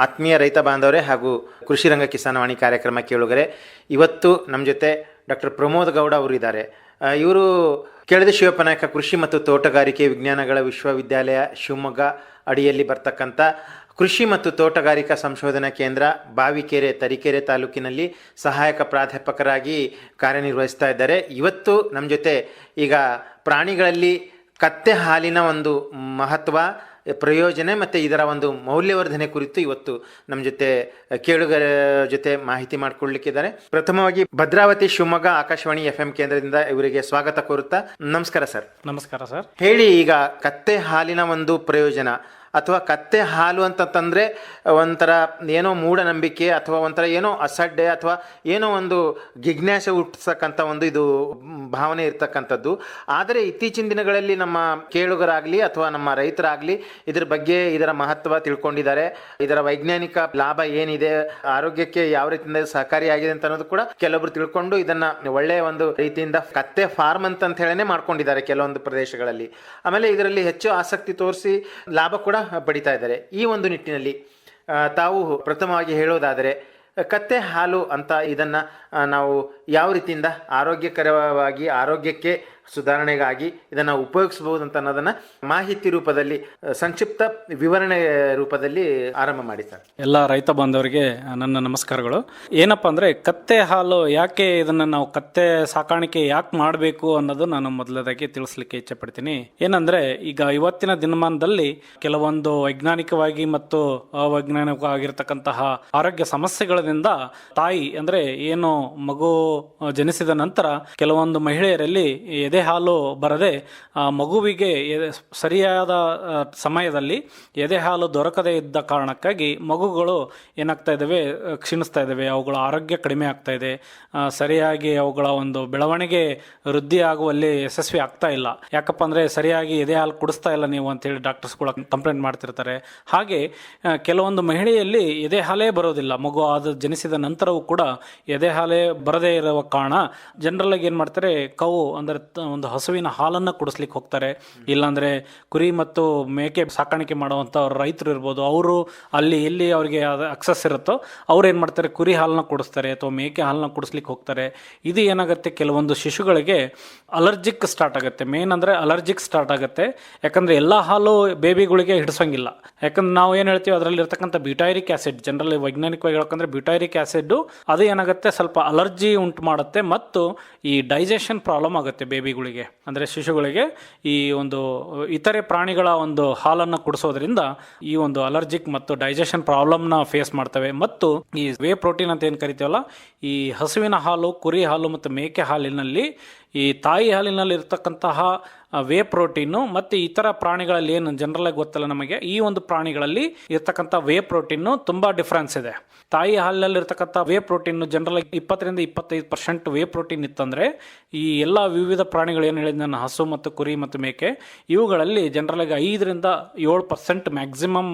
ಆತ್ಮೀಯ ರೈತ ಬಾಂಧವರೇ ಹಾಗೂ ಕೃಷಿ ರಂಗ ಕಿಸಾನವಾಣಿ ಕಾರ್ಯಕ್ರಮ ಕೇಳುಗರೆ, ಇವತ್ತು ನಮ್ಮ ಜೊತೆ ಡಾಕ್ಟರ್ ಪ್ರಮೋದ್ ಗೌಡ ಅವರು ಇದ್ದಾರೆ. ಇವರು ಕೆಳದಿ ಶಿವಪ್ಪನಾಯಕ ಕೃಷಿ ಮತ್ತು ತೋಟಗಾರಿಕೆ ವಿಜ್ಞಾನಗಳ ವಿಶ್ವವಿದ್ಯಾಲಯ ಶಿವಮೊಗ್ಗ ಅಡಿಯಲ್ಲಿ ಬರ್ತಕ್ಕಂಥ ಕೃಷಿ ಮತ್ತು ತೋಟಗಾರಿಕಾ ಸಂಶೋಧನಾ ಕೇಂದ್ರ ಬಾವಿಕೆರೆ ತರೀಕೆರೆ ತಾಲೂಕಿನಲ್ಲಿ ಸಹಾಯಕ ಪ್ರಾಧ್ಯಾಪಕರಾಗಿ ಕಾರ್ಯನಿರ್ವಹಿಸ್ತಾ ಇದ್ದಾರೆ. ಇವತ್ತು ನಮ್ಮ ಜೊತೆ ಈಗ ಪ್ರಾಣಿಗಳಲ್ಲಿ ಕತ್ತೆ ಹಾಲಿನ ಒಂದು ಮಹತ್ವ, ಪ್ರಯೋಜನ ಮತ್ತು ಇದರ ಒಂದು ಮೌಲ್ಯವರ್ಧನೆ ಕುರಿತು ಇವತ್ತು ನಮ್ಮ ಜೊತೆ ಕೇಳುಗರ ಜೊತೆ ಮಾಹಿತಿ ಮಾಡಿಕೊಳ್ಳಲಿಕ್ಕಿದ್ದಾರೆ. ಪ್ರಥಮವಾಗಿ ಭದ್ರಾವತಿ ಶಿವಮೊಗ್ಗ ಆಕಾಶವಾಣಿ FM ಕೇಂದ್ರದಿಂದ ಇವರಿಗೆ ಸ್ವಾಗತ ಕೋರುತ್ತಾ, ನಮಸ್ಕಾರ ಸರ್. ನಮಸ್ಕಾರ ಸರ್. ಹೇಳಿ, ಈಗ ಕತ್ತೆ ಹಾಲಿನ ಒಂದು ಪ್ರಯೋಜನ ಅಥವಾ ಕತ್ತೆ ಹಾಲು ಅಂತಂದರೆ ಒಂಥರ ಏನೋ ಮೂಢನಂಬಿಕೆ ಅಥವಾ ಒಂಥರ ಏನೋ ಅಸಡ್ಡೆ ಅಥವಾ ಏನೋ ಒಂದು ಜಿಜ್ಞಾಸೆ ಹುಟ್ಟಿಸ್ತಕ್ಕಂಥ ಒಂದು ಇದು ಭಾವನೆ ಇರ್ತಕ್ಕಂಥದ್ದು. ಆದರೆ ಇತ್ತೀಚಿನ ದಿನಗಳಲ್ಲಿ ನಮ್ಮ ಕೇಳುಗರಾಗಲಿ ಅಥವಾ ನಮ್ಮ ರೈತರಾಗಲಿ ಇದರ ಬಗ್ಗೆ, ಇದರ ಮಹತ್ವ ತಿಳ್ಕೊಂಡಿದ್ದಾರೆ. ಇದರ ವೈಜ್ಞಾನಿಕ ಲಾಭ ಏನಿದೆ, ಆರೋಗ್ಯಕ್ಕೆ ಯಾವ ರೀತಿಯಿಂದ ಸಹಕಾರಿಯಾಗಿದೆ ಅಂತ ಅನ್ನೋದು ಕೂಡ ಕೆಲವೊಬ್ರು ತಿಳ್ಕೊಂಡು ಇದನ್ನ ಒಳ್ಳೆಯ ಒಂದು ರೀತಿಯಿಂದ ಕತ್ತೆ ಫಾರ್ಮ್ ಅಂತ ಹೇಳಿನೇ ಮಾಡ್ಕೊಂಡಿದ್ದಾರೆ ಕೆಲವೊಂದು ಪ್ರದೇಶಗಳಲ್ಲಿ. ಆಮೇಲೆ ಇದರಲ್ಲಿ ಹೆಚ್ಚು ಆಸಕ್ತಿ ತೋರಿಸಿ ಲಾಭ ಕೂಡ ಪಡಿತಾ ಇದ್ದಾರೆ. ಈ ಒಂದು ನಿಟ್ಟಿನಲ್ಲಿ ತಾವು ಪ್ರಥಮವಾಗಿ ಹೇಳೋದಾದರೆ ಕತ್ತೆ ಹಾಲು ಅಂತ ಇದನ್ನು ನಾವು ಯಾವ ರೀತಿಯಿಂದ ಆರೋಗ್ಯಕರವಾಗಿ, ಆರೋಗ್ಯಕ್ಕೆ ಸುಧಾರಣೆಗಾಗಿ ಇದನ್ನು ಉಪಯೋಗಿಸಬಹುದು ಅಂತ ಅನ್ನೋದನ್ನು ಮಾಹಿತಿ ರೂಪದಲ್ಲಿ, ಸಂಕ್ಷಿಪ್ತ ವಿವರಣೆ ರೂಪದಲ್ಲಿ ಆರಂಭ ಮಾಡಿ ಸರ್. ಎಲ್ಲ ರೈತ ಬಾಂಧವರಿಗೆ ನನ್ನ ನಮಸ್ಕಾರಗಳು. ಏನಪ್ಪ ಅಂದರೆ ಕತ್ತೆ ಹಾಲು ಯಾಕೆ, ಇದನ್ನು ನಾವು ಕತ್ತೆ ಸಾಕಾಣಿಕೆ ಯಾಕೆ ಮಾಡಬೇಕು ಅನ್ನೋದು ನಾನು ಮೊದಲದಾಗಿ ತಿಳಿಸ್ಲಿಕ್ಕೆ ಇಚ್ಛೆ ಪಡ್ತೀನಿ. ಏನಂದರೆ ಈಗ ಇವತ್ತಿನ ದಿನಮಾನದಲ್ಲಿ ಕೆಲವೊಂದು ವೈಜ್ಞಾನಿಕವಾಗಿ ಮತ್ತು ಅವೈಜ್ಞಾನಿಕವಾಗಿರ್ತಕ್ಕಂತಹ ಆರೋಗ್ಯ ಸಮಸ್ಯೆಗಳಿಂದ ತಾಯಿ ಅಂದರೆ ಏನು ಮಗು ಜನಿಸಿದ ನಂತರ ಕೆಲವೊಂದು ಮಹಿಳೆಯರಲ್ಲಿ ಎದೆ ಹಾಲು ಬರದೆ ಮಗುವಿಗೆ ಸರಿಯಾದ ಸಮಯದಲ್ಲಿ ಎದೆ ಹಾಲು ದೊರಕದೇ ಇದ್ದ ಕಾರಣಕ್ಕಾಗಿ ಮಗುಗಳು ಏನಾಗ್ತಾ ಇದ್ದಾವೆ, ಕ್ಷೀಣಿಸ್ತಾ ಇದ್ದಾವೆ. ಅವುಗಳ ಆರೋಗ್ಯ ಕಡಿಮೆ ಆಗ್ತಾ ಇದೆ. ಸರಿಯಾಗಿ ಅವುಗಳ ಒಂದು ಬೆಳವಣಿಗೆ ವೃದ್ಧಿ ಆಗುವಲ್ಲಿ ಯಶಸ್ವಿ ಆಗ್ತಾ ಇಲ್ಲ. ಯಾಕಪ್ಪ ಅಂದರೆ ಸರಿಯಾಗಿ ಎದೆ ಹಾಲು ಕುಡಿಸ್ತಾ ಇಲ್ಲ ನೀವು ಅಂತೇಳಿ ಡಾಕ್ಟರ್ಸ್ಗಳು ಕಂಪ್ಲೇಂಟ್ ಮಾಡ್ತಿರ್ತಾರೆ. ಹಾಗೆ ಕೆಲವೊಂದು ಮಹಿಳೆಯಲ್ಲಿ ಎದೆ ಹಾಲೇ ಬರೋದಿಲ್ಲ. ಮಗು ಅದು ಜನಿಸಿದ ನಂತರವೂ ಕೂಡ ಎದೆ ಹಾಲೇ ಬರದೇ ಇರುವ ಕಾರಣ ಜನರಲ್ ಆಗಿ ಏನು ಮಾಡ್ತಾರೆ, ಕವು ಅಂದರೆ ಒಂದು ಹಸುವಿನ ಹಾಲನ್ನು ಕುಡಿಸ್ಲಿಕ್ಕೆ ಹೋಗ್ತಾರೆ. ಇಲ್ಲಾಂದರೆ ಕುರಿ ಮತ್ತು ಮೇಕೆ ಸಾಕಾಣಿಕೆ ಮಾಡುವಂಥ ರೈತರು ಇರ್ಬೋದು, ಅವರು ಅಲ್ಲಿ ಎಲ್ಲಿ ಅವರಿಗೆ ಅಕ್ಸಸ್ ಇರುತ್ತೋ ಅವ್ರು ಏನು ಮಾಡ್ತಾರೆ, ಕುರಿ ಹಾಲನ್ನ ಕುಡಿಸ್ತಾರೆ ಅಥವಾ ಮೇಕೆ ಹಾಲನ್ನ ಕುಡಿಸ್ಲಿಕ್ಕೆ ಹೋಗ್ತಾರೆ. ಇದು ಏನಾಗುತ್ತೆ, ಕೆಲವೊಂದು ಶಿಶುಗಳಿಗೆ ಅಲರ್ಜಿಕ್ ಸ್ಟಾರ್ಟ್ ಆಗುತ್ತೆ. ಮೇನ್ ಅಂದರೆ ಅಲರ್ಜಿಕ್ ಸ್ಟಾರ್ಟ್ ಆಗುತ್ತೆ. ಯಾಕಂದರೆ ಎಲ್ಲ ಹಾಲು ಬೇಬಿಗಳಿಗೆ ಹಿಡಿಸೋಂಗಿಲ್ಲ. ಯಾಕಂದ್ರೆ ನಾವು ಏನು ಹೇಳ್ತೀವಿ, ಅದರಲ್ಲಿ ಇರ್ತಕ್ಕಂಥ ಬ್ಯೂಟೈರಿಕ್ ಆ್ಯಸಿಡ್, ಜನರಲಿ ವೈಜ್ಞಾನಿಕವಾಗಿ ಹೇಳ್ಕೊಂಡ್ರೆ ಬ್ಯೂಟೈರಿಕ್ ಆ್ಯಸಿಡ್ ಅದು ಏನಾಗುತ್ತೆ, ಸ್ವಲ್ಪ ಅಲರ್ಜಿ ಉಂಟು ಮಾಡುತ್ತೆ ಮತ್ತು ಈ ಡೈಜೆಷನ್ ಪ್ರಾಬ್ಲಮ್ ಆಗುತ್ತೆ ಬೇಬಿಗಳಿಗೆ, ಅಂದರೆ ಶಿಶುಗಳಿಗೆ. ಈ ಒಂದು ಇತರೆ ಪ್ರಾಣಿಗಳ ಒಂದು ಹಾಲನ್ನು ಕುಡಿಸೋದ್ರಿಂದ ಈ ಒಂದು ಅಲರ್ಜಿಕ್ ಮತ್ತು ಡೈಜೆಷನ್ ಪ್ರಾಬ್ಲಮ್ನ ಫೇಸ್ ಮಾಡ್ತವೆ. ಮತ್ತು ಈ ವೇ ಪ್ರೋಟೀನ್ ಅಂತ ಏನು ಕರಿತೀವಲ್ಲ, ಈ ಹಸುವಿನ ಹಾಲು, ಕುರಿ ಹಾಲು ಮತ್ತು ಮೇಕೆ ಹಾಲಿನಲ್ಲಿ, ಈ ತಾಯಿ ಹಾಲಿನಲ್ಲಿ ಇರ್ತಕ್ಕಂತಹ ವೇ ಪ್ರೋಟೀನು ಮತ್ತು ಇತರ ಪ್ರಾಣಿಗಳಲ್ಲಿ ಏನು ಜನರಲಾಗಿ ಗೊತ್ತಲ್ಲ ನಮಗೆ, ಈ ಒಂದು ಪ್ರಾಣಿಗಳಲ್ಲಿ ಇರ್ತಕ್ಕಂಥ ವೇ ಪ್ರೋಟೀನು ತುಂಬ ಡಿಫ್ರೆನ್ಸ್ ಇದೆ. ತಾಯಿ ಹಾಲಿನಲ್ಲಿ ಇರ್ತಕ್ಕಂಥ ವೇ ಪ್ರೋಟೀನ್ ಜನರಲಾಗಿ 20-25% ವೇ ಪ್ರೋಟೀನ್ ಇತ್ತಂದರೆ, ಈ ಎಲ್ಲ ವಿವಿಧ ಪ್ರಾಣಿಗಳು ಏನು ಹೇಳಿದ ನಾನು, ಹಸು ಮತ್ತು ಕುರಿ ಮತ್ತು ಮೇಕೆ, ಇವುಗಳಲ್ಲಿ ಜನರಲಾಗಿ 5-7% ಮ್ಯಾಕ್ಸಿಮಮ್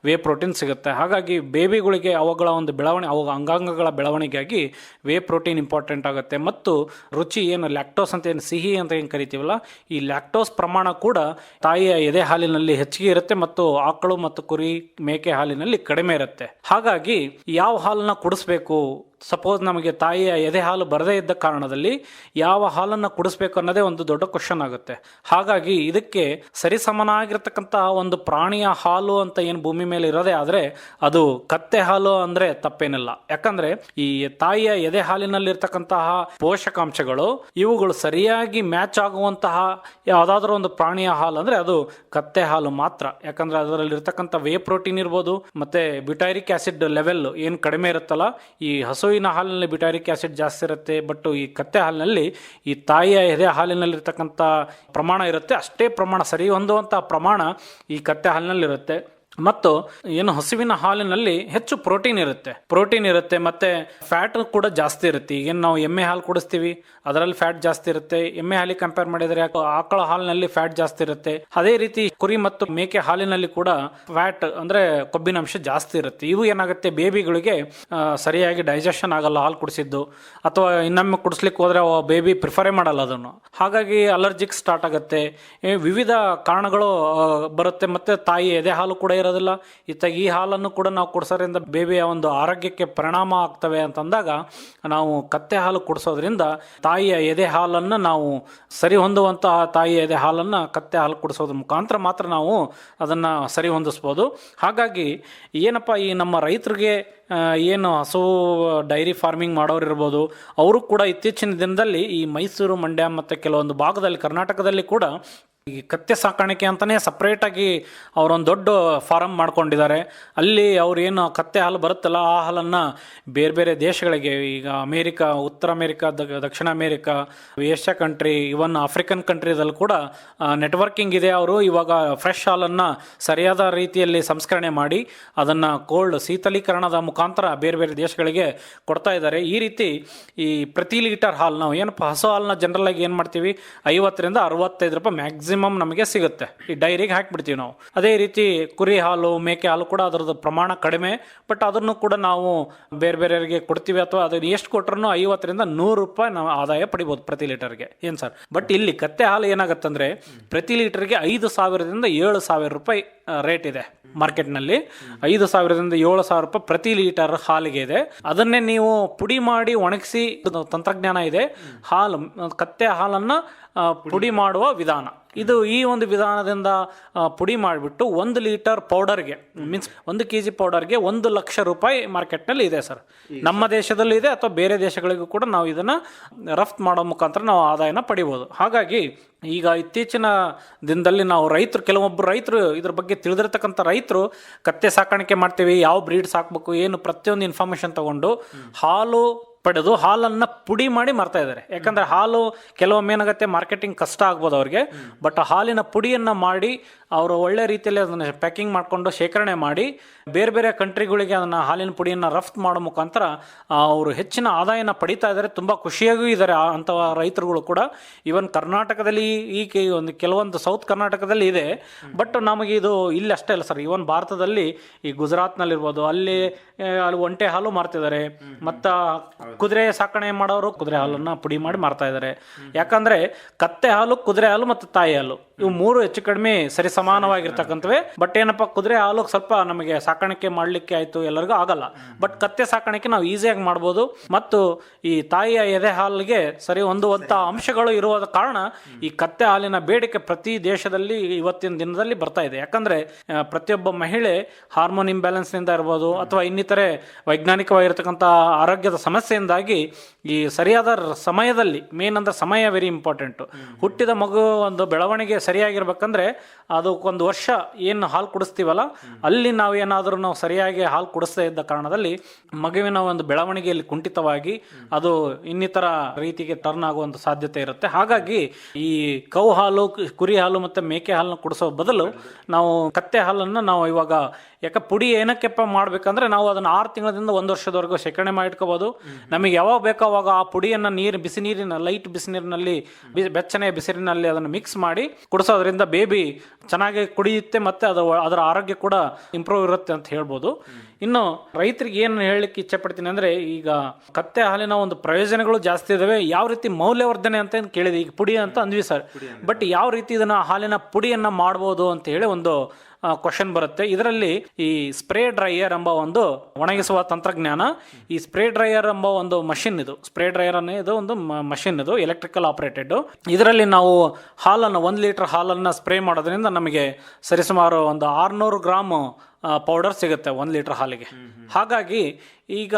ವೇ ಪ್ರೋಟೀನ್ ಸಿಗುತ್ತೆ. ಹಾಗಾಗಿ ಬೇಬಿಗಳಿಗೆ ಅವುಗಳ ಒಂದು ಬೆಳವಣಿಗೆ, ಅವು ಅಂಗಾಂಗಗಳ ಬೆಳವಣಿಗೆಯಾಗಿ ವೇ ಪ್ರೋಟೀನ್ ಇಂಪಾರ್ಟೆಂಟ್ ಆಗುತ್ತೆ. ಮತ್ತು ರುಚಿ ಏನು ಲ್ಯಾಕ್ಟೋಸ್ ಅಂತ ಏನು ಸಿಹಿ ಅಂತ ಏನು ಕರಿತೀವಲ್ಲ, ಈ ಲ್ಯಾಕ್ಟೋಸ್ ಪ್ರಮಾಣ ಕೂಡ ತಾಯಿಯ ಎದೆ ಹಾಲಿನಲ್ಲಿ ಹೆಚ್ಚಿಗೆ ಇರುತ್ತೆ ಮತ್ತು ಆಕಳು ಮತ್ತು ಕುರಿ ಮೇಕೆ ಹಾಲಿನಲ್ಲಿ ಕಡಿಮೆ ಇರುತ್ತೆ. ಹಾಗಾಗಿ ಯಾವ ಹಾಲನ್ನ ಕುಡಿಸ್ಬೇಕು, ಸಪೋಸ್ ನಮಗೆ ತಾಯಿಯ ಎದೆ ಹಾಲು ಬರದೇ ಇದ್ದ ಕಾರಣದಲ್ಲಿ ಯಾವ ಹಾಲನ್ನು ಕುಡಿಸ್ಬೇಕು ಅನ್ನೋದೇ ಒಂದು ದೊಡ್ಡ ಕ್ವಶನ್ ಆಗುತ್ತೆ. ಹಾಗಾಗಿ ಇದಕ್ಕೆ ಸರಿಸಮನಾಗಿರ್ತಕ್ಕಂತಹ ಒಂದು ಪ್ರಾಣಿಯ ಹಾಲು ಅಂತ ಏನು ಭೂಮಿ ಮೇಲೆ ಇರೋದೇ ಆದರೆ ಅದು ಕತ್ತೆ ಹಾಲು ಅಂದರೆ ತಪ್ಪೇನಿಲ್ಲ. ಯಾಕಂದರೆ ಈ ತಾಯಿಯ ಎದೆ ಹಾಲಿನಲ್ಲಿರ್ತಕ್ಕಂತಹ ಪೋಷಕಾಂಶಗಳು ಇವುಗಳು ಸರಿಯಾಗಿ ಮ್ಯಾಚ್ ಆಗುವಂತಹ ಯಾವುದಾದ್ರೂ ಒಂದು ಪ್ರಾಣಿಯ ಹಾಲು ಅಂದರೆ ಅದು ಕತ್ತೆ ಹಾಲು ಮಾತ್ರ. ಯಾಕಂದರೆ ಅದರಲ್ಲಿರ್ತಕ್ಕಂಥ ವೇ ಪ್ರೋಟೀನ್ ಇರ್ಬೋದು ಮತ್ತು ಬ್ಯೂಟೈರಿಕ್ ಆ್ಯಸಿಡ್ ಲೆವೆಲ್ ಏನು ಕಡಿಮೆ ಇರುತ್ತಲ್ಲ, ಈ ಹಸುವಿನ ಹಾಲಿನಲ್ಲಿ ಬ್ಯೂಟೈರಿಕ್ ಆ್ಯಸಿಡ್ ಜಾಸ್ತಿ ಇರುತ್ತೆ. ಬಟ್ ಈ ಕತ್ತೆ ಹಾಲಿನಲ್ಲಿ ಈ ತಾಯಿಯ ಎದೆ ಹಾಲಿನಲ್ಲಿರ್ತಕ್ಕಂಥ ಪ್ರಮಾಣ ಇರುತ್ತೆ, ಅಷ್ಟೇ ಪ್ರಮಾಣ, ಸರಿ ಹೊಂದುವಂಥ ಪ್ರಮಾಣ ಈ ಕತ್ತೆ ಹಾಲಿನಲ್ಲಿರುತ್ತೆ. ಮತ್ತು ಏನು ಹಸುವಿನ ಹಾಲಿನಲ್ಲಿ ಹೆಚ್ಚು ಪ್ರೋಟೀನ್ ಇರುತ್ತೆ ಮತ್ತು ಫ್ಯಾಟ್ ಕೂಡ ಜಾಸ್ತಿ ಇರುತ್ತೆ. ಈಗೇನು ನಾವು ಎಮ್ಮೆ ಹಾಲು ಕುಡಿಸ್ತೀವಿ ಅದರಲ್ಲಿ ಫ್ಯಾಟ್ ಜಾಸ್ತಿ ಇರುತ್ತೆ. ಎಮ್ಮೆ ಹಾಲಿಗೆ ಕಂಪೇರ್ ಮಾಡಿದರೆ ಆಕಳ ಹಾಲಿನಲ್ಲಿ ಫ್ಯಾಟ್ ಜಾಸ್ತಿ ಇರುತ್ತೆ. ಅದೇ ರೀತಿ ಕುರಿ ಮತ್ತು ಮೇಕೆ ಹಾಲಿನಲ್ಲಿ ಕೂಡ ಫ್ಯಾಟ್ ಅಂದರೆ ಕೊಬ್ಬಿನಾಂಶ ಜಾಸ್ತಿ ಇರುತ್ತೆ. ಇವು ಏನಾಗುತ್ತೆ, ಬೇಬಿಗಳಿಗೆ ಸರಿಯಾಗಿ ಡೈಜೆಷನ್ ಆಗಲ್ಲ ಹಾಲು ಕುಡಿಸಿದ್ದು, ಅಥವಾ ಇನ್ನೊಮ್ಮೆ ಕುಡಿಸ್ಲಿಕ್ಕೆ ಹೋದರೆ ಬೇಬಿ ಪ್ರಿಫರೇ ಮಾಡಲ್ಲ ಅದನ್ನು. ಹಾಗಾಗಿ ಅಲರ್ಜಿಕ್ ಸ್ಟಾರ್ಟ್ ಆಗುತ್ತೆ, ವಿವಿಧ ಕಾರಣಗಳು ಬರುತ್ತೆ. ಮತ್ತು ತಾಯಿ ಎದೆ ಹಾಲು ಕೂಡ ಇರೋದಿಲ್ಲ. ಇತ್ತಾಗ ಈ ಹಾಲನ್ನು ಕೂಡ ನಾವು ಕುಡಿಸೋದ್ರಿಂದ ಬೇಬಿಯ ಒಂದು ಆರೋಗ್ಯಕ್ಕೆ ಪರಿಣಾಮ ಆಗ್ತವೆ ಅಂತಂದಾಗ ನಾವು ಕತ್ತೆ ಹಾಲು ಕುಡಿಸೋದ್ರಿಂದ ತಾಯಿಯ ಎದೆ ಹಾಲನ್ನು ನಾವು ಸರಿ ಹೊಂದುವಂಥ ತಾಯಿಯ ಎದೆ ಹಾಲನ್ನು ಕತ್ತೆ ಹಾಲು ಕುಡಿಸೋದ್ರ ಮುಖಾಂತರ ಮಾತ್ರ ನಾವು ಅದನ್ನು ಸರಿ ಹೊಂದಿಸ್ಬೋದು. ಹಾಗಾಗಿ ಏನಪ್ಪ ಈ ನಮ್ಮ ರೈತರಿಗೆ ಏನು ಹಸು ಡೈರಿ ಫಾರ್ಮಿಂಗ್ ಮಾಡೋರು ಇರ್ಬೋದು, ಅವರು ಕೂಡ ಇತ್ತೀಚಿನ ದಿನದಲ್ಲಿ ಈ ಮೈಸೂರು, ಮಂಡ್ಯ ಮತ್ತು ಕೆಲವೊಂದು ಭಾಗದಲ್ಲಿ ಕರ್ನಾಟಕದಲ್ಲಿ ಕೂಡ ಈ ಕತ್ತೆ ಸಾಕಾಣಿಕೆ ಅಂತಲೇ ಸಪ್ರೇಟಾಗಿ ಅವರೊಂದು ದೊಡ್ಡ ಫಾರಮ್ ಮಾಡ್ಕೊಂಡಿದ್ದಾರೆ. ಅಲ್ಲಿ ಅವ್ರು ಏನು ಕತ್ತೆ ಹಾಲು ಬರುತ್ತಲ್ಲ ಆ ಹಾಲನ್ನು ಬೇರೆ ಬೇರೆ ದೇಶಗಳಿಗೆ, ಈಗ ಅಮೇರಿಕಾ, ಉತ್ತರ ಅಮೇರಿಕಾ, ದಕ್ಷಿಣ ಅಮೇರಿಕಾ, ಏಷ್ಯಾ ಕಂಟ್ರಿ, ಇವನ್ ಆಫ್ರಿಕನ್ ಕಂಟ್ರಿದಲ್ಲಿ ಕೂಡ ನೆಟ್ವರ್ಕಿಂಗ್ ಇದೆ. ಅವರು ಇವಾಗ ಫ್ರೆಶ್ ಹಾಲನ್ನು ಸರಿಯಾದ ರೀತಿಯಲ್ಲಿ ಸಂಸ್ಕರಣೆ ಮಾಡಿ ಅದನ್ನು ಶೀತಲೀಕರಣದ ಮುಖಾಂತರ ಬೇರೆ ಬೇರೆ ದೇಶಗಳಿಗೆ ಕೊಡ್ತಾ ಇದ್ದಾರೆ. ಈ ರೀತಿ ಈ ಪ್ರತಿ ಲೀಟರ್ ಹಾಲು ನಾವು ಏನಪ್ಪ ಹಸು ಹಾಲನ್ನ ಜನರಲ್ ಆಗಿ ಏನು ಮಾಡ್ತೀವಿ, 50ರಿಂದ 65 ರೂಪಾಯಿ ಮ್ಯಾಕ್ಸಿಮಮ್ ನಮಗೆ ಸಿಗುತ್ತೆ, ಈ ಡೈರಿಗೆ ಹಾಕಿಬಿಡ್ತೀವಿ ನಾವು. ಅದೇ ರೀತಿ ಕುರಿ ಹಾಲು, ಮೇಕೆ ಹಾಲು ಕೂಡ ಅದರದ್ದು ಪ್ರಮಾಣ ಕಡಿಮೆ, ಬಟ್ ಅದನ್ನು ಕೂಡ ನಾವು ಬೇರೆ ಬೇರೆಯವರಿಗೆ ಕೊಡ್ತೀವಿ. ಅಥವಾ ಅದನ್ನು ಎಷ್ಟು ಕೊಟ್ಟರು 50ರಿಂದ 100 ರೂಪಾಯಿ ನಾವು ಆದಾಯ ಪಡಿಬೋದು ಪ್ರತಿ ಲೀಟರ್ಗೆ. ಏನು ಸರ್, ಬಟ್ ಇಲ್ಲಿ ಕತ್ತೆ ಹಾಲು ಏನಾಗುತ್ತಂದ್ರೆ ಪ್ರತಿ ಲೀಟರ್ಗೆ 5,000ದಿಂದ 7,000 ರೂಪಾಯಿ ರೇಟ್ ಇದೆ ಮಾರ್ಕೆಟ್ನಲ್ಲಿ. 5,000ದಿಂದ 7,000 ರೂಪಾಯಿ ಪ್ರತಿ ಲೀಟರ್ ಹಾಲಿಗೆ ಇದೆ. ಅದನ್ನೇ ನೀವು ಪುಡಿ ಮಾಡಿ ಒಣಗಿಸಿ ತಂತ್ರಜ್ಞಾನ ಇದೆ. ಕತ್ತೆ ಹಾಲನ್ನು ಪುಡಿ ಮಾಡುವ ವಿಧಾನ ಇದು. ಈ ಒಂದು ವಿಧಾನದಿಂದ ಪುಡಿ ಮಾಡಿಬಿಟ್ಟು 1 ಲೀಟರ್ ಪೌಡರ್ಗೆ, ಮೀನ್ಸ್ 1 kg ಪೌಡರ್ಗೆ 1 ಲಕ್ಷ ರೂಪಾಯಿ ಮಾರ್ಕೆಟ್ನಲ್ಲಿ ಇದೆ ಸರ್. ನಮ್ಮ ದೇಶದಲ್ಲೂ ಇದೆ, ಅಥವಾ ಬೇರೆ ದೇಶಗಳಿಗೂ ಕೂಡ ನಾವು ಇದನ್ನು ರಫ್ತು ಮಾಡೋ ಮುಖಾಂತರ ನಾವು ಆದಾಯನ ಪಡಿಬೋದು. ಹಾಗಾಗಿ ಈಗ ಇತ್ತೀಚಿನ ದಿನದಲ್ಲಿ ನಾವು ಕೆಲವೊಬ್ಬರು ರೈತರು ಇದ್ರ ಬಗ್ಗೆ ತಿಳಿದಿರ್ತಕ್ಕಂಥ ರೈತರು ಕತ್ತೆ ಸಾಕಾಣಿಕೆ ಮಾಡ್ತೀವಿ, ಯಾವ ಬ್ರೀಡ್ ಸಾಕಬೇಕು, ಏನು ಪ್ರತಿಯೊಂದು ಇನ್ಫಾರ್ಮೇಷನ್ ತಗೊಂಡು ಹಾಲು ಪಡೆದು ಹಾಲನ್ನು ಪುಡಿ ಮಾಡಿ ಮಾರ್ತಾ ಇದ್ದಾರೆ. ಯಾಕಂದರೆ ಹಾಲು ಕೆಲವೊಮ್ಮೆ ಏನಾಗುತ್ತೆ, ಮಾರ್ಕೆಟಿಂಗ್ ಕಷ್ಟ ಆಗ್ಬೋದು ಅವ್ರಿಗೆ, ಬಟ್ ಹಾಲಿನ ಪುಡಿಯನ್ನು ಮಾಡಿ ಅವರು ಒಳ್ಳೆ ರೀತಿಯಲ್ಲಿ ಅದನ್ನು ಪ್ಯಾಕಿಂಗ್ ಮಾಡಿಕೊಂಡು ಶೇಖರಣೆ ಮಾಡಿ ಬೇರೆ ಬೇರೆ ಕಂಟ್ರಿಗಳಿಗೆ ಅದನ್ನು ಹಾಲಿನ ಪುಡಿಯನ್ನು ರಫ್ತು ಮಾಡೋ ಮುಖಾಂತರ ಅವರು ಹೆಚ್ಚಿನ ಆದಾಯನ ಪಡಿತಾ ಇದ್ದಾರೆ. ತುಂಬ ಖುಷಿಯಾಗೂ ಇದ್ದಾರೆ ಅಂಥ ರೈತರುಗಳು ಕೂಡ. ಈವನ್ ಕರ್ನಾಟಕದಲ್ಲಿ ಒಂದು ಕೆಲವೊಂದು ಸೌತ್ ಕರ್ನಾಟಕದಲ್ಲಿ ಇದೆ, ಬಟ್ ನಮಗೆ ಇದು ಇಲ್ಲಿ ಅಷ್ಟೇ ಅಲ್ಲ ಸರ್, ಈವನ್ ಭಾರತದಲ್ಲಿ ಈ ಗುಜರಾತ್ನಲ್ಲಿರ್ಬೋದು, ಅಲ್ಲಿ ಒಂಟೆ ಹಾಲು ಮಾರ್ತಿದ್ದಾರೆ. ಮತ್ತು ಕುದುರೆ ಸಾಕಣೆ ಮಾಡೋರು ಕುದುರೆ ಹಾಲನ್ನು ಪುಡಿ ಮಾಡಿ ಮಾರ್ತಾ ಇದ್ದಾರೆ. ಯಾಕಂದರೆ ಕತ್ತೆ ಹಾಲು, ಕುದುರೆ ಹಾಲು ಮತ್ತು ತಾಯಿ ಹಾಲು ಇವು 3 ಹೆಚ್ಚು ಕಡಿಮೆ ಸರಿ ಸಮಾನವಾಗಿರ್ತಕ್ಕಂಥವೇ. ಬಟ್ ಏನಪ್ಪ, ಕುದುರೆ ಹಾಲು ಸ್ವಲ್ಪ ನಮಗೆ ಸಾಕಾಣಿಕೆ ಮಾಡಲಿಕ್ಕೆ ಆಯಿತು ಎಲ್ಲರಿಗೂ ಆಗಲ್ಲ, ಬಟ್ ಕತ್ತೆ ಸಾಕಾಣಿಕೆ ನಾವು ಈಸಿಯಾಗಿ ಮಾಡ್ಬೋದು. ಮತ್ತು ಈ ತಾಯಿಯ ಎದೆ ಹಾಲಿಗೆ ಸರಿ ಹೊಂದುವಂಥ ಅಂಶಗಳು ಇರುವ ಕಾರಣ ಈ ಕತ್ತೆ ಹಾಲಿನ ಬೇಡಿಕೆ ಪ್ರತಿ ದೇಶದಲ್ಲಿ ಇವತ್ತಿನ ದಿನದಲ್ಲಿ ಬರ್ತಾ ಇದೆ. ಯಾಕಂದರೆ ಪ್ರತಿಯೊಬ್ಬ ಮಹಿಳೆ ಹಾರ್ಮೋನ್ ಇಂಬ್ಯಾಲೆನ್ಸ್ನಿಂದ ಇರ್ಬೋದು, ಅಥವಾ ಇನ್ನಿತರೆ ವೈಜ್ಞಾನಿಕವಾಗಿರ್ತಕ್ಕಂಥ ಆರೋಗ್ಯದ ಸಮಸ್ಯೆಯಿಂದಾಗಿ ಈ ಸರಿಯಾದ ಸಮಯದಲ್ಲಿ, ಮೇನ್ ಅಂದರೆ ಸಮಯ ವೆರಿ ಇಂಪಾರ್ಟೆಂಟು. ಹುಟ್ಟಿದ ಮಗು ಒಂದು ಬೆಳವಣಿಗೆ ಸರಿಯಾಗಿರ್ಬೇಕಂದ್ರೆ ಅದಕ್ಕೊಂದು ವರ್ಷ ಏನು ಹಾಲು ಕುಡಿಸ್ತೀವಲ್ಲ, ಅಲ್ಲಿ ನಾವು ಏನಾದರೂ ಸರಿಯಾಗಿ ಹಾಲು ಕುಡಿಸ್ತಾ ಇದ್ದ ಕಾರಣದಲ್ಲಿ ಮಗುವಿನ ಒಂದು ಬೆಳವಣಿಗೆಯಲ್ಲಿ ಕುಂಠಿತವಾಗಿ ಅದು ಇನ್ನಿತರ ರೀತಿಗೆ ಟರ್ನ್ ಆಗುವಂಥ ಸಾಧ್ಯತೆ ಇರುತ್ತೆ. ಹಾಗಾಗಿ ಈ ಕೌ ಹಾಲು, ಕುರಿ ಹಾಲು ಮತ್ತು ಮೇಕೆ ಹಾಲನ್ನು ಕುಡಿಸೋ ಬದಲು ನಾವು ಕತ್ತೆ ಹಾಲನ್ನು ನಾವು ಇವಾಗ ಪುಡಿ ಏನಕ್ಕೆಪ್ಪ ಮಾಡಬೇಕಂದ್ರೆ ನಾವು ಅದನ್ನು 6 ತಿಂಗಳಿಂದ 1 ವರ್ಷದವರೆಗೂ ಶೇಖರಣೆ ಮಾಡಿ ಇಟ್ಕೋಬೋದು. ನಮಗೆ ಯಾವಾಗ ಬೇಕೋ ಅವಾಗ ಆ ಪುಡಿಯನ್ನು ಲೈಟ್ ಬಿಸಿನೀರಿನಲ್ಲಿ, ಬೆಚ್ಚನೆಯ ಬಿಸಿಲಿನಲ್ಲಿ ಅದನ್ನು ಮಿಕ್ಸ್ ಮಾಡಿ ಕುಡಿಸೋದ್ರಿಂದ ಬೇಬಿ ಚೆನ್ನಾಗಿ ಕುಡಿಯುತ್ತೆ, ಮತ್ತು ಅದರ ಆರೋಗ್ಯ ಕೂಡ ಇಂಪ್ರೂವ್ ಇರುತ್ತೆ ಅಂತ ಹೇಳ್ಬೋದು. ಇನ್ನು ರೈತರಿಗೆ ಏನು ಹೇಳಲಿಕ್ಕೆ ಇಚ್ಛೆ ಪಡ್ತೀನಿ ಅಂದರೆ, ಈಗ ಕತ್ತೆ ಹಾಲಿನ ಒಂದು ಪ್ರಯೋಜನಗಳು ಜಾಸ್ತಿ ಇದಾವೆ. ಯಾವ ರೀತಿ ಮೌಲ್ಯವರ್ಧನೆ ಅಂತ ಕೇಳಿದೆ, ಈಗ ಪುಡಿ ಅಂತ ಅಂದ್ವಿ ಸರ್, ಬಟ್ ಯಾವ ರೀತಿ ಇದನ್ನು ಹಾಲಿನ ಪುಡಿಯನ್ನು ಮಾಡ್ಬೋದು ಅಂತ ಹೇಳಿ ಒಂದು ಕ್ವಶನ್ ಬರುತ್ತೆ. ಇದರಲ್ಲಿ ಈ ಸ್ಪ್ರೇ ಡ್ರೈಯರ್ ಎಂಬ ಒಂದು ಒಣಗಿಸುವ ತಂತ್ರಜ್ಞಾನ, ಈ ಸ್ಪ್ರೇ ಡ್ರೈಯರ್ ಎಂಬ ಒಂದು ಮಷಿನ್, ಇದು ಸ್ಪ್ರೇ ಡ್ರೈಯರ್ ಇದು ಒಂದು ಮಷಿನ್, ಇದು ಎಲೆಕ್ಟ್ರಿಕಲ್ ಆಪರೇಟೆಡ್. ಇದರಲ್ಲಿ ನಾವು ಹಾಲನ್ನು 1 ಲೀಟರ್ ಹಾಲನ್ನು ಸ್ಪ್ರೇ ಮಾಡೋದ್ರಿಂದ ನಮಗೆ ಸರಿಸುಮಾರು ಒಂದು 600 ಗ್ರಾಮ್ ಪೌಡರ್ ಸಿಗುತ್ತೆ 1 ಲೀಟರ್ ಹಾಲಿಗೆ. ಹಾಗಾಗಿ ಈಗ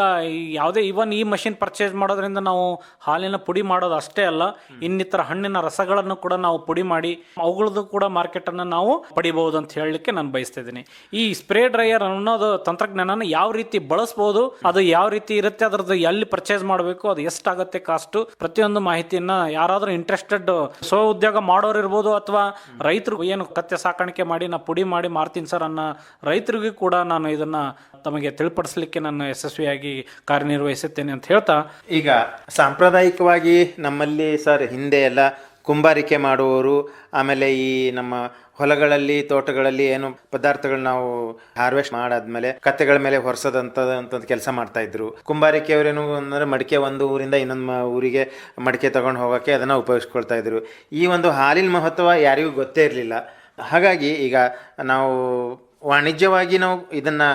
ಯಾವುದೇ ಈ ಮಷಿನ್ ಪರ್ಚೇಸ್ ಮಾಡೋದ್ರಿಂದ ನಾವು ಹಾಲಿನ ಪುಡಿ ಮಾಡೋದು ಅಷ್ಟೇ ಅಲ್ಲ, ಇನ್ನಿತರ ಹಣ್ಣಿನ ರಸಗಳನ್ನು ಕೂಡ ನಾವು ಪುಡಿ ಮಾಡಿ ಅವುಗಳದ್ದು ಕೂಡ ಮಾರ್ಕೆಟನ್ನು ನಾವು ಪಡಿಬಹುದು ಅಂತ ಹೇಳಲಿಕ್ಕೆ ನಾನು ಬಯಸ್ತಾ ಇದ್ದೀನಿ. ಈ ಸ್ಪ್ರೇ ಡ್ರೈಯರ್ ಅನ್ನೋದು ತಂತ್ರಜ್ಞಾನ ಯಾವ ರೀತಿ ಬಳಸ್ಬೋದು, ಅದು ಯಾವ ರೀತಿ ಇರುತ್ತೆ, ಅದರದ್ದು ಎಲ್ಲಿ ಪರ್ಚೇಸ್ ಮಾಡಬೇಕು, ಅದು ಎಷ್ಟಾಗುತ್ತೆ ಕಾಸ್ಟು, ಪ್ರತಿಯೊಂದು ಮಾಹಿತಿಯನ್ನು ಯಾರಾದರೂ ಇಂಟ್ರೆಸ್ಟೆಡ್ ಸ್ವ ಉದ್ಯೋಗ ಮಾಡೋರು ಇರ್ಬೋದು, ಅಥವಾ ರೈತರು ಏನು ಕತ್ತೆ ಸಾಕಾಣಿಕೆ ಮಾಡಿ ನಾ ಪುಡಿ ಮಾಡಿ ಮಾರ್ತೀನಿ ಸರ್ ಅನ್ನೋ ರೈತರಿಗೂ ಕೂಡ ನಾನು ಇದನ್ನು ತಮಗೆ ತಿಳಿಪಡಿಸಲಿಕ್ಕೆ ನಾನು ಯಶಸ್ವಿಯಾಗಿ ಕಾರ್ಯನಿರ್ವಹಿಸುತ್ತೇನೆ ಅಂತ ಹೇಳ್ತಾ, ಈಗ ಸಾಂಪ್ರದಾಯಿಕವಾಗಿ ನಮ್ಮಲ್ಲಿ ಸರ್ ಹಿಂದೆ ಎಲ್ಲ ಕುಂಬಾರಿಕೆ ಮಾಡುವವರು, ಆಮೇಲೆ ಈ ನಮ್ಮ ಹೊಲಗಳಲ್ಲಿ, ತೋಟಗಳಲ್ಲಿ ಏನು ಪದಾರ್ಥಗಳು ನಾವು ಹಾರ್ವೆಸ್ಟ್ ಮಾಡಾದ್ಮೇಲೆ ಕತ್ತೆಗಳ ಮೇಲೆ ಹೊರಸೋದಂತ ಕೆಲಸ ಮಾಡ್ತಾ ಇದ್ರು. ಕುಂಬಾರಿಕೆಯವರೇನು ಅಂದರೆ ಮಡಿಕೆ ಒಂದು ಊರಿಂದ ಇನ್ನೊಂದು ಊರಿಗೆ ಮಡಿಕೆ ತಗೊಂಡು ಹೋಗೋಕ್ಕೆ ಅದನ್ನು ಉಪಯೋಗಿಸ್ಕೊಳ್ತಾ ಇದ್ರು. ಈ ಒಂದು ಹಾಲಿನ ಮಹತ್ವ ಯಾರಿಗೂ ಗೊತ್ತೇ ಇರಲಿಲ್ಲ. ಹಾಗಾಗಿ ಈಗ ನಾವು ವಾಣಿಜ್ಯವಾಗಿ ನಾವು ಇದನ್ನು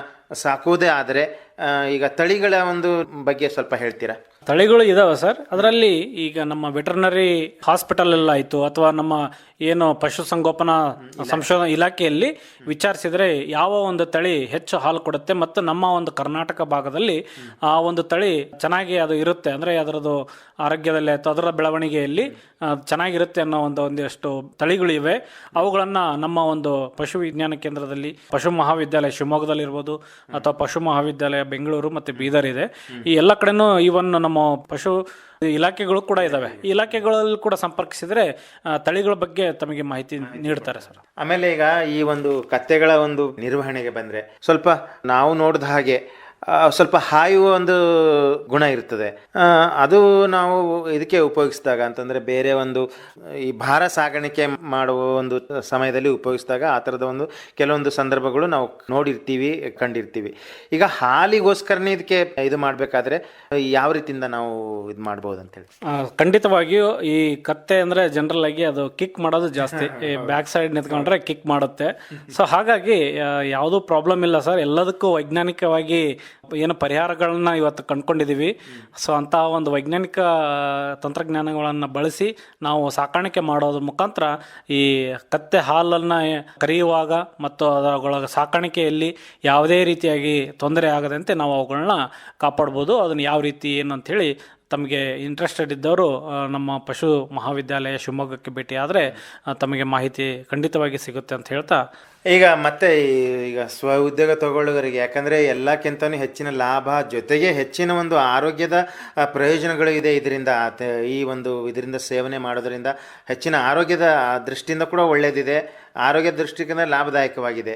ಸಾಕುವುದೇ ಆದರೆ ಈಗ ತಳಿಗಳ ಒಂದು ಬಗ್ಗೆ ಸ್ವಲ್ಪ ಹೇಳ್ತೀರಾ? ತಳಿಗಳು ಇದಾವೆ ಸರ್. ಅದರಲ್ಲಿ ಈಗ ನಮ್ಮ ವೆಟರ್ನರಿ ಹಾಸ್ಪಿಟಲ್ ಎಲ್ಲ ಆಯಿತು ಅಥವಾ ನಮ್ಮ ಏನು ಪಶುಸಂಗೋಪನಾ ಸಂಶೋಧನಾ ಇಲಾಖೆಯಲ್ಲಿ ವಿಚಾರಿಸಿದರೆ ಯಾವ ಒಂದು ತಳಿ ಹೆಚ್ಚು ಹಾಲು ಕೊಡುತ್ತೆ ಮತ್ತು ನಮ್ಮ ಒಂದು ಕರ್ನಾಟಕ ಭಾಗದಲ್ಲಿ ಆ ಒಂದು ತಳಿ ಚೆನ್ನಾಗಿ ಅದು ಇರುತ್ತೆ, ಅಂದರೆ ಅದರದ್ದು ಆರೋಗ್ಯದಲ್ಲಿ ಅಥವಾ ಅದರ ಬೆಳವಣಿಗೆಯಲ್ಲಿ ಚೆನ್ನಾಗಿರುತ್ತೆ ಅನ್ನೋ ಒಂದಷ್ಟು ತಳಿಗಳು ಇವೆ. ಅವುಗಳನ್ನು ನಮ್ಮ ಒಂದು ಪಶು ವಿಜ್ಞಾನ ಕೇಂದ್ರದಲ್ಲಿ ಪಶು ಮಹಾವಿದ್ಯಾಲಯ ಶಿವಮೊಗ್ಗದಲ್ಲಿ ಇರ್ಬೋದು ಅಥವಾ ಪಶು ಮಹಾವಿದ್ಯಾಲಯ ಬೆಂಗಳೂರು ಮತ್ತು ಬೀದರ್ ಇದೆ. ಈ ಎಲ್ಲ ಕಡೆನೂ ಇವನ್ ನಮ್ಮ ಪಶು ಇಲಾಖೆಗಳು ಕೂಡ ಇದಾವೆ. ಈ ಇಲಾಖೆಗಳಲ್ಲಿ ಕೂಡ ಸಂಪರ್ಕಿಸಿದರೆ ತಳಿಗಳ ಬಗ್ಗೆ ತಮಗೆ ಮಾಹಿತಿ ನೀಡ್ತಾರೆ ಸರ್. ಆಮೇಲೆ ಈಗ ಈ ಒಂದು ಕತ್ತೆಗಳ ಒಂದು ನಿರ್ವಹಣೆಗೆ ಬಂದರೆ ಸ್ವಲ್ಪ ನಾವು ನೋಡಿದ ಹಾಗೆ ಸ್ವಲ್ಪ ಹಾಯುವ ಒಂದು ಗುಣ ಇರ್ತದೆ. ಅದು ನಾವು ಇದಕ್ಕೆ ಉಪಯೋಗಿಸಿದಾಗ ಅಂತಂದರೆ ಬೇರೆ ಒಂದು ಈ ಭಾರ ಸಾಗಾಣಿಕೆ ಮಾಡುವ ಒಂದು ಸಮಯದಲ್ಲಿ ಉಪಯೋಗಿಸಿದಾಗ ಆ ಥರದ ಒಂದು ಕೆಲವೊಂದು ಸಂದರ್ಭಗಳು ನಾವು ನೋಡಿರ್ತೀವಿ, ಕಂಡಿರ್ತೀವಿ. ಈಗ ಹಾಲಿಗೋಸ್ಕರನೇ ಇದಕ್ಕೆ ಇದು ಮಾಡಬೇಕಾದ್ರೆ ಯಾವ ರೀತಿಯಿಂದ ನಾವು ಇದು ಮಾಡ್ಬೋದು ಅಂತೇಳಿ? ಖಂಡಿತವಾಗಿಯೂ ಈ ಕತ್ತೆ ಅಂದರೆ ಜನರಲ್ ಆಗಿ ಅದು ಕಿಕ್ ಮಾಡೋದು ಜಾಸ್ತಿ, ಬ್ಯಾಕ್ ಸೈಡ್ ನಿಂತ್ಕೊಂಡ್ರೆ ಕಿಕ್ ಮಾಡುತ್ತೆ. ಸೊ ಹಾಗಾಗಿ ಯಾವುದೂ ಪ್ರಾಬ್ಲಮ್ ಇಲ್ಲ ಸರ್. ಎಲ್ಲದಕ್ಕೂ ವೈಜ್ಞಾನಿಕವಾಗಿ ಏನು ಪರಿಹಾರಗಳನ್ನ ಇವತ್ತು ಕಂಡುಕೊಂಡಿದ್ದೀವಿ. ಸೊ ಅಂಥ ಒಂದು ವೈಜ್ಞಾನಿಕ ತಂತ್ರಜ್ಞಾನಗಳನ್ನು ಬಳಸಿ ನಾವು ಸಾಕಾಣಿಕೆ ಮಾಡೋದ್ರ ಮುಖಾಂತರ ಈ ಕತ್ತೆ ಹಾಲನ್ನು ಕರೆಯುವಾಗ ಮತ್ತು ಅದರ ಸಾಕಾಣಿಕೆಯಲ್ಲಿ ಯಾವುದೇ ರೀತಿಯಾಗಿ ತೊಂದರೆ ಆಗದಂತೆ ನಾವು ಅವುಗಳನ್ನ ಕಾಪಾಡ್ಬೋದು. ಅದನ್ನು ಯಾವ ರೀತಿ ಏನು ಅಂಥೇಳಿ ತಮಗೆ ಇಂಟ್ರೆಸ್ಟೆಡ್ ಇದ್ದವರು ನಮ್ಮ ಪಶು ಮಹಾವಿದ್ಯಾಲಯ ಶಿವಮೊಗ್ಗಕ್ಕೆ ಭೇಟಿ ಆದರೆ ತಮಗೆ ಮಾಹಿತಿ ಖಂಡಿತವಾಗಿ ಸಿಗುತ್ತೆ ಅಂತ ಹೇಳ್ತಾ, ಈಗ ಮತ್ತೆ ಈಗ ಸ್ವ ಉದ್ಯೋಗ ತಗೊಳ್ಳೋರಿಗೆ ಯಾಕಂದರೆ ಎಲ್ಲಕ್ಕಿಂತಲೂ ಹೆಚ್ಚಿನ ಲಾಭ ಜೊತೆಗೆ ಹೆಚ್ಚಿನ ಒಂದು ಆರೋಗ್ಯದ ಪ್ರಯೋಜನಗಳು ಇದೆ ಇದರಿಂದ. ಈ ಒಂದು ಇದರಿಂದ ಸೇವನೆ ಮಾಡೋದರಿಂದ ಹೆಚ್ಚಿನ ಆರೋಗ್ಯದ ದೃಷ್ಟಿಯಿಂದ ಕೂಡ ಒಳ್ಳೆಯದಿದೆ, ಆರೋಗ್ಯ ದೃಷ್ಟಿಯಿಂದ ಲಾಭದಾಯಕವಾಗಿದೆ.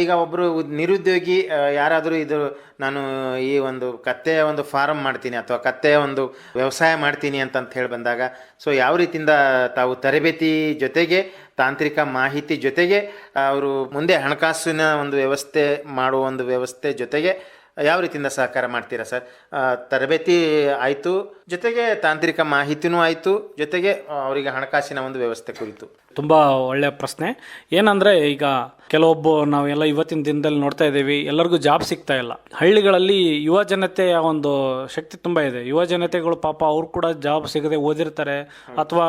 ಈಗ ಒಬ್ಬರು ನಿರುದ್ಯೋಗಿ ಯಾರಾದರೂ ಇದು ನಾನು ಈ ಒಂದು ಕತ್ತೆಯ ಒಂದು ಫಾರಮ್ ಮಾಡ್ತೀನಿ ಅಥವಾ ಕತ್ತೆಯ ಒಂದು ವ್ಯವಸಾಯ ಮಾಡ್ತೀನಿ ಅಂತ ಹೇಳಿ ಬಂದಾಗ ಸೊ ಯಾವ ರೀತಿಯಿಂದ ತಾವು ತರಬೇತಿ ಜೊತೆಗೆ ತಾಂತ್ರಿಕ ಮಾಹಿತಿ ಜೊತೆಗೆ ಅವರು ಮುಂದೆ ಹಣಕಾಸಿನ ಒಂದು ವ್ಯವಸ್ಥೆ ಮಾಡುವ ಒಂದು ವ್ಯವಸ್ಥೆ ಜೊತೆಗೆ ಯಾವ ರೀತಿಯಿಂದ ಸಹಕಾರ ಮಾಡ್ತೀರಾ ಸರ್? ತರಬೇತಿ ಆಯಿತು, ಜೊತೆಗೆ ತಾಂತ್ರಿಕ ಮಾಹಿತಿನೂ ಆಯಿತು, ಜೊತೆಗೆ ಅವರಿಗೆ ಹಣಕಾಸಿನ ಒಂದು ವ್ಯವಸ್ಥೆ ಕುರಿತು. ತುಂಬ ಒಳ್ಳೆಯ ಪ್ರಶ್ನೆ. ಏನಂದರೆ ಈಗ ಕೆಲವೊಬ್ಬ ನಾವೆಲ್ಲ ಇವತ್ತಿನ ದಿನದಲ್ಲಿ ನೋಡ್ತಾ ಇದ್ದೀವಿ, ಎಲ್ಲರಿಗೂ ಜಾಬ್ ಸಿಗ್ತಾ ಇಲ್ಲ. ಹಳ್ಳಿಗಳಲ್ಲಿ ಯುವ ಜನತೆಯ ಒಂದು ಶಕ್ತಿ ತುಂಬ ಇದೆ. ಯುವ ಜನತೆಗಳು ಪಾಪ ಅವ್ರು ಕೂಡ ಜಾಬ್ ಸಿಗದೆ ಓದಿರ್ತಾರೆ, ಅಥವಾ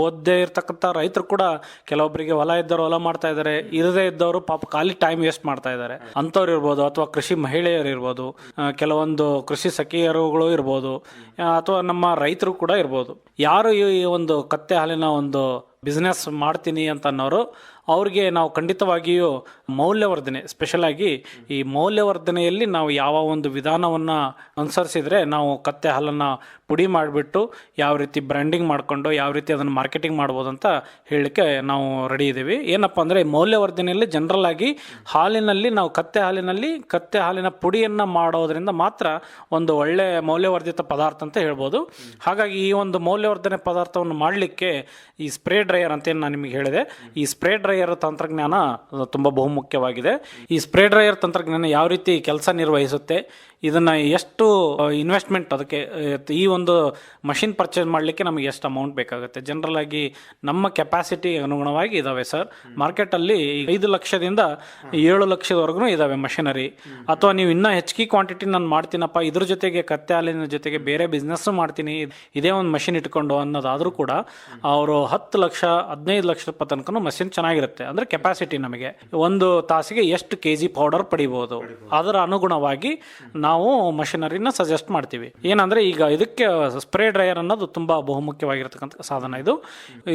ಓದದೇ ಇರ್ತಕ್ಕಂಥ ರೈತರು ಕೂಡ ಕೆಲವೊಬ್ಬರಿಗೆ ಹೊಲ ಇದ್ದವರು ಹೊಲ ಮಾಡ್ತಾ ಇದ್ದಾರೆ, ಇರದೇ ಇದ್ದವರು ಪಾಪ ಖಾಲಿ ಟೈಮ್ ವೇಸ್ಟ್ ಮಾಡ್ತಾ ಇದ್ದಾರೆ. ಅಂಥವ್ರು ಇರ್ಬೋದು, ಅಥವಾ ಕೃಷಿ ಮಹಿಳೆಯರು ಇರ್ಬೋದು, ಕೆಲವೊಂದು ಕೃಷಿ ಸಖಿಯರುಗಳು ಇರ್ಬೋದು, ಅಥವಾ ನಮ್ಮ ರೈತರು ಕೂಡ ಇರ್ಬೋದು. ಯಾರು ಈ ಒಂದು ಕತ್ತೆ ಹಾಲಿನ ಒಂದು ಬಿಸ್ನೆಸ್ ಮಾಡ್ತೀನಿ ಅಂತ ಅನ್ನೋರು ಅವ್ರಿಗೆ ನಾವು ಖಂಡಿತವಾಗಿಯೂ ಮೌಲ್ಯವರ್ಧನೆ, ಸ್ಪೆಷಲಾಗಿ ಈ ಮೌಲ್ಯವರ್ಧನೆಯಲ್ಲಿ ನಾವು ಯಾವ ಒಂದು ವಿಧಾನವನ್ನು ಅನುಸರಿಸಿದರೆ ನಾವು ಕತ್ತೆ ಹಾಲನ್ನು ಪುಡಿ ಮಾಡಿಬಿಟ್ಟು ಯಾವ ರೀತಿ ಬ್ರ್ಯಾಂಡಿಂಗ್ ಮಾಡಿಕೊಂಡು ಯಾವ ರೀತಿ ಅದನ್ನು ಮಾರ್ಕೆಟಿಂಗ್ ಮಾಡ್ಬೋದು ಅಂತ ಹೇಳಲಿಕ್ಕೆ ನಾವು ರೆಡಿ ಇದ್ದೀವಿ. ಏನಪ್ಪ ಅಂದರೆ ಮೌಲ್ಯವರ್ಧನೆಯಲ್ಲಿ ಜನರಲ್ ಆಗಿ ಹಾಲಿನಲ್ಲಿ ನಾವು ಕತ್ತೆ ಹಾಲಿನ ಪುಡಿಯನ್ನು ಮಾಡೋದ್ರಿಂದ ಮಾತ್ರ ಒಂದು ಒಳ್ಳೆ ಮೌಲ್ಯವರ್ಧಿತ ಪದಾರ್ಥ ಅಂತ ಹೇಳ್ಬೋದು. ಹಾಗಾಗಿ ಈ ಒಂದು ಮೌಲ್ಯವರ್ಧನೆ ಪದಾರ್ಥವನ್ನು ಮಾಡಲಿಕ್ಕೆ ಈ ಸ್ಪ್ರೇ ಡ್ರೈಯರ್ ಅಂತ ಏನು ನಾನು ನಿಮಗೆ ಹೇಳಿದೆ, ಈ ಸ್ಪ್ರೇ ಡ್ರೈಯರ್ ತಂತ್ರಜ್ಞಾನ ತುಂಬ ಬಹುಮುಖ್ಯವಾಗಿದೆ. ಈ ಸ್ಪ್ರೇ ಡ್ರೈಯರ್ ತಂತ್ರಜ್ಞಾನ ಯಾವ ರೀತಿ ಕೆಲಸ ನಿರ್ವಹಿಸುತ್ತೆ, ಇದನ್ನು ಎಷ್ಟು ಇನ್ವೆಸ್ಟ್ಮೆಂಟ್ ಅದಕ್ಕೆ, ಈ ಒಂದು ಮಷಿನ್ ಪರ್ಚೇಸ್ ಮಾಡಲಿಕ್ಕೆ ನಮಗೆ ಎಷ್ಟು ಅಮೌಂಟ್ ಬೇಕಾಗುತ್ತೆ, ಜನರಲ್ ಆಗಿ ನಮ್ಮ ಕೆಪಾಸಿಟಿ ಅನುಗುಣವಾಗಿ ಇದ್ದಾವೆ ಸರ್. ಮಾರ್ಕೆಟಲ್ಲಿ 5 ಲಕ್ಷದಿಂದ 7 ಲಕ್ಷದವರೆಗೂ ಇದ್ದಾವೆ ಮಷಿನರಿ. ಅಥವಾ ನೀವು ಇನ್ನೂ ಹೆಚ್ಚಿಗೆ ಕ್ವಾಂಟಿಟಿ ನಾನು ಮಾಡ್ತೀನಪ್ಪ, ಇದ್ರ ಜೊತೆಗೆ ಕತ್ತೆ ಹಾಲಿನ ಜೊತೆಗೆ ಬೇರೆ ಬಿಸ್ನೆಸ್ಸು ಮಾಡ್ತೀನಿ, ಇದೇ ಒಂದು ಮಷಿನ್ ಇಟ್ಕೊಂಡು ಅನ್ನೋದಾದರೂ ಕೂಡ ಅವರು 10 ಲಕ್ಷ 15 ಲಕ್ಷ ರೂಪಾಯಿ ತನಕ ಮಷಿನ್ ಚೆನ್ನಾಗಿರುತ್ತೆ. ಅಂದರೆ ಕೆಪಾಸಿಟಿ ನಮಗೆ ಒಂದು ತಾಸಿಗೆ ಎಷ್ಟು kg ಪೌಡರ್ ಪಡಿಬೋದು, ಅದರ ಅನುಗುಣವಾಗಿ ನಾವು ಮಷಿನರಿನ ಸಜೆಸ್ಟ್ ಮಾಡ್ತೀವಿ. ಏನಂದರೆ ಈಗ ಇದಕ್ಕೆ ಸ್ಪ್ರೇ ಡ್ರೈಯರ್ ಅನ್ನೋದು ತುಂಬ ಬಹುಮುಖ್ಯವಾಗಿರ್ತಕ್ಕಂಥ ಸಾಧನ.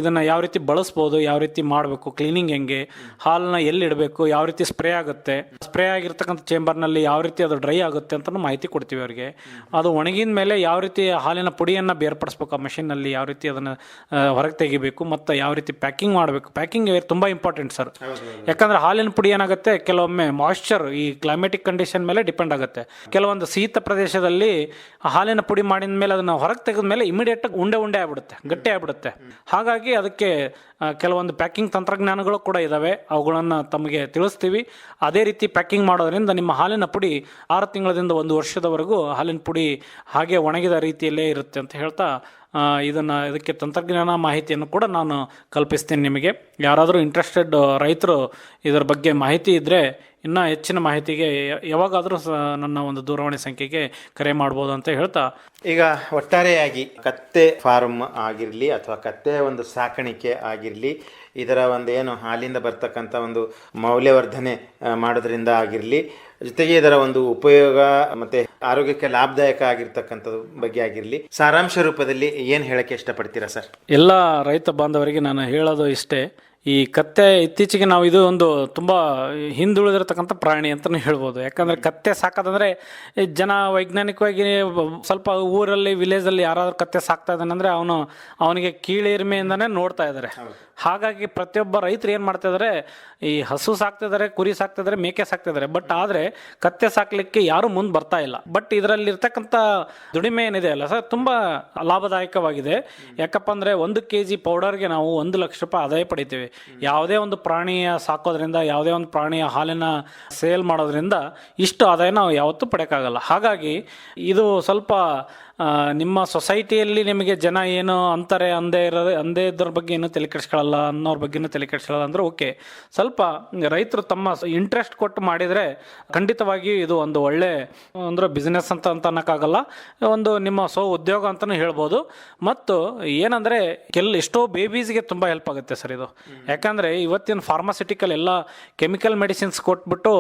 ಇದನ್ನು ಯಾವ ರೀತಿ ಬಳಸ್ಬೋದು, ಯಾವ ರೀತಿ ಮಾಡಬೇಕು, ಕ್ಲೀನಿಂಗ್ ಹೆಂಗೆ, ಹಾಲನ್ನ ಎಲ್ಲಿ ಇಡಬೇಕು, ಯಾವ ರೀತಿ ಸ್ಪ್ರೇ ಆಗುತ್ತೆ, ಸ್ಪ್ರೇ ಆಗಿರ್ತಕ್ಕಂಥ ಚೇಂಬರ್ನಲ್ಲಿ ಯಾವ ರೀತಿ ಅದು ಡ್ರೈ ಆಗುತ್ತೆ ಅಂತ ಮಾಹಿತಿ ಕೊಡ್ತೀವಿ ಅವರಿಗೆ. ಅದು ಒಣಗಿದ ಮೇಲೆ ಯಾವ ರೀತಿ ಹಾಲಿನ ಪುಡಿಯನ್ನು ಬೇರ್ಪಡಿಸ್ಬೇಕು, ಆ ಮಷಿನ್ನಲ್ಲಿ ಯಾವ ರೀತಿ ಅದನ್ನು ಹೊರಗೆ ತೆಗಿಬೇಕು, ಮತ್ತು ಯಾವ ರೀತಿ ಪ್ಯಾಕಿಂಗ್ ಮಾಡಬೇಕು. ಪ್ಯಾಕಿಂಗ್ ತುಂಬ ಇಂಪಾರ್ಟೆಂಟ್ ಸರ್. ಯಾಕಂದರೆ ಹಾಲಿನ ಪುಡಿ ಏನಾಗುತ್ತೆ, ಕೆಲವೊಮ್ಮೆ ಮಾಯ್ಶ್ಚರ್ ಈ ಕ್ಲೈಮೆಟಿಕ್ ಕಂಡೀಷನ್ ಮೇಲೆ ಡಿಪೆಂಡ್ ಆಗುತ್ತೆ. ಕೆಲವೊಂದು ಶೀತ ಪ್ರದೇಶದಲ್ಲಿ ಹಾಲಿನ ಪುಡಿ ಮಾಡಿದ ಮೇಲೆ ಅದನ್ನು ಹೊರಗೆ ತೆಗೆದ ಮೇಲೆ ಇಮಿಡಿಯೇಟಾಗಿ ಉಂಡೆ ಆಗ್ಬಿಡುತ್ತೆ, ಗಟ್ಟಿ ಆಗ್ಬಿಡುತ್ತೆ. ಹಾಗಾಗಿ ಅದಕ್ಕೆ ಕೆಲವೊಂದು ಪ್ಯಾಕಿಂಗ್ ತಂತ್ರಜ್ಞಾನಗಳು ಕೂಡ ಇದ್ದಾವೆ, ಅವುಗಳನ್ನು ತಮಗೆ ತಿಳಿಸ್ತೀವಿ. ಅದೇ ರೀತಿ ಪ್ಯಾಕಿಂಗ್ ಮಾಡೋದ್ರಿಂದ ನಿಮ್ಮ ಹಾಲಿನ ಪುಡಿ 6 ತಿಂಗಳಿಂದ 1 ವರ್ಷದವರೆಗೂ ಹಾಲಿನ ಪುಡಿ ಹಾಗೆ ಒಣಗಿದ ರೀತಿಯಲ್ಲೇ ಇರುತ್ತೆ ಅಂತ ಹೇಳ್ತಾ ಇದಕ್ಕೆ ತಂತ್ರಜ್ಞಾನ ಮಾಹಿತಿಯನ್ನು ಕೂಡ ನಾನು ಕಲ್ಪಿಸ್ತೀನಿ ನಿಮಗೆ. ಯಾರಾದರೂ ಇಂಟ್ರೆಸ್ಟೆಡ್ ರೈತರು ಇದರ ಬಗ್ಗೆ ಮಾಹಿತಿ ಇದ್ದರೆ ಇನ್ನೂ ಹೆಚ್ಚಿನ ಮಾಹಿತಿಗೆ ಯಾವಾಗಾದರೂ ನನ್ನ ಒಂದು ದೂರವಾಣಿ ಸಂಖ್ಯೆಗೆ ಕರೆ ಮಾಡ್ಬೋದು ಅಂತ ಹೇಳ್ತಾ, ಈಗ ಒಟ್ಟಾರೆಯಾಗಿ ಕತ್ತೆ ಫಾರ್ಮ್ ಆಗಿರಲಿ ಅಥವಾ ಕತ್ತೆ ಒಂದು ಸಾಕಾಣಿಕೆ ಆಗಿರಲಿ, ಇದರ ಒಂದು ಏನು ಹಾಲಿಂದ ಬರ್ತಕ್ಕಂಥ ಒಂದು ಮೌಲ್ಯವರ್ಧನೆ ಮಾಡೋದ್ರಿಂದ ಆಗಿರಲಿ, ಜೊತೆಗೆ ಇದರ ಒಂದು ಉಪಯೋಗ ಮತ್ತು ಆರೋಗ್ಯಕ್ಕೆ ಲಾಭದಾಯಕ ಆಗಿರ್ತಕ್ಕಂಥದ್ದು ಬಗ್ಗೆ ಆಗಿರಲಿ, ಸಾರಾಂಶ ರೂಪದಲ್ಲಿ ಏನು ಹೇಳಕ್ಕೆ ಇಷ್ಟಪಡ್ತೀರಾ ಸರ್? ಎಲ್ಲ ರೈತ ಬಾಂಧವರಿಗೆ ನಾನು ಹೇಳೋದು ಇಷ್ಟೇ. ಈ ಕತ್ತೆ ಇತ್ತೀಚೆಗೆ ನಾವು ಇದು ಒಂದು ತುಂಬ ಹಿಂದುಳಿದಿರತಕ್ಕಂಥ ಪ್ರಾಣಿ ಅಂತಲೂ ಹೇಳ್ಬೋದು. ಯಾಕಂದರೆ ಕತ್ತೆ ಸಾಕೋದಂದರೆ ಜನ ವೈಜ್ಞಾನಿಕವಾಗಿ ಸ್ವಲ್ಪ ಊರಲ್ಲಿ ವಿಲೇಜಲ್ಲಿ ಯಾರಾದರೂ ಕತ್ತೆ ಸಾಕ್ತಾ ಇದ್ದಾನಂದರೆ ಅವನಿಗೆ ಕೀಳಿರಿಮೆಯಿಂದನೇ ನೋಡ್ತಾ ಇದ್ದಾರೆ. ಹಾಗಾಗಿ ಪ್ರತಿಯೊಬ್ಬ ರೈತರು ಏನು ಮಾಡ್ತಾ ಇದ್ದಾರೆ, ಈ ಹಸು ಸಾಕ್ತಿದ್ದಾರೆ, ಕುರಿ ಸಾಕ್ತಿದ್ದಾರೆ, ಮೇಕೆ ಸಾಕ್ತಿದ್ದಾರೆ. ಬಟ್ ಆದರೆ ಕತ್ತೆ ಸಾಕ್ಲಿಕ್ಕೆ ಯಾರು ಮುಂದೆ ಬರ್ತಾ ಇಲ್ಲ. ಬಟ್ ಇದರಲ್ಲಿ ಇರ್ತಕ್ಕಂಥ ದುಡಿಮೆ ಏನಿದೆ ಅಲ್ಲ ಸರ್, ತುಂಬ ಲಾಭದಾಯಕವಾಗಿದೆ. ಯಾಕಪ್ಪ ಅಂದರೆ 1 kg ಪೌಡರ್ಗೆ ನಾವು 1 ಲಕ್ಷ ರೂಪಾಯಿ ಆದಾಯ ಪಡಿತೀವಿ. ಯಾವುದೇ ಒಂದು ಪ್ರಾಣಿಯ ಸಾಕೋದ್ರಿಂದ, ಯಾವುದೇ ಒಂದು ಪ್ರಾಣಿಯ ಹಾಲಿನ ಸೇಲ್ ಮಾಡೋದ್ರಿಂದ ಇಷ್ಟು ಆದಾಯ ನಾವು ಯಾವತ್ತೂ ಪಡೆಯೋಕ್ಕಾಗಲ್ಲ. ಹಾಗಾಗಿ ಇದು ಸ್ವಲ್ಪ ನಿಮ್ಮ ಸೊಸೈಟಿಯಲ್ಲಿ ನಿಮಗೆ ಜನ ಏನು ಅಂತಾರೆ ಅಂದೇ ಇದ್ರ ಬಗ್ಗೆ ಏನು ತಲೆ ಕೆಡಿಸ್ಕೊಳ್ಳಲ್ಲ, ಅನ್ನೋರ ಬಗ್ಗೆನೂ ತಲೆ ಕೆಡಿಸ್ಕೊಳ್ಳಲ್ಲ ಅಂದರೆ ಓಕೆ. ಸ್ವಲ್ಪ ರೈತರು ತಮ್ಮ ಇಂಟ್ರೆಸ್ಟ್ ಕೊಟ್ಟು ಮಾಡಿದರೆ ಖಂಡಿತವಾಗಿಯೂ ಇದು ಒಂದು ಒಳ್ಳೆ ಅಂದರೆ ಬಿಸ್ನೆಸ್ ಅಂತ ಅನ್ನೋಕ್ಕಾಗಲ್ಲ, ಒಂದು ನಿಮ್ಮ ಉದ್ಯೋಗ ಅಂತಲೂ ಹೇಳ್ಬೋದು. ಮತ್ತು ಏನಂದರೆ ಎಷ್ಟೋ ಬೇಬೀಸ್ಗೆ ತುಂಬ ಹೆಲ್ಪ್ ಆಗುತ್ತೆ ಸರ್ ಇದು. ಯಾಕಂದರೆ ಇವತ್ತಿನ ಫಾರ್ಮಾಸ್ಯೂಟಿಕಲ್ ಎಲ್ಲ ಕೆಮಿಕಲ್ ಮೆಡಿಸಿನ್ಸ್ ಕೊಟ್ಬಿಟ್ಟು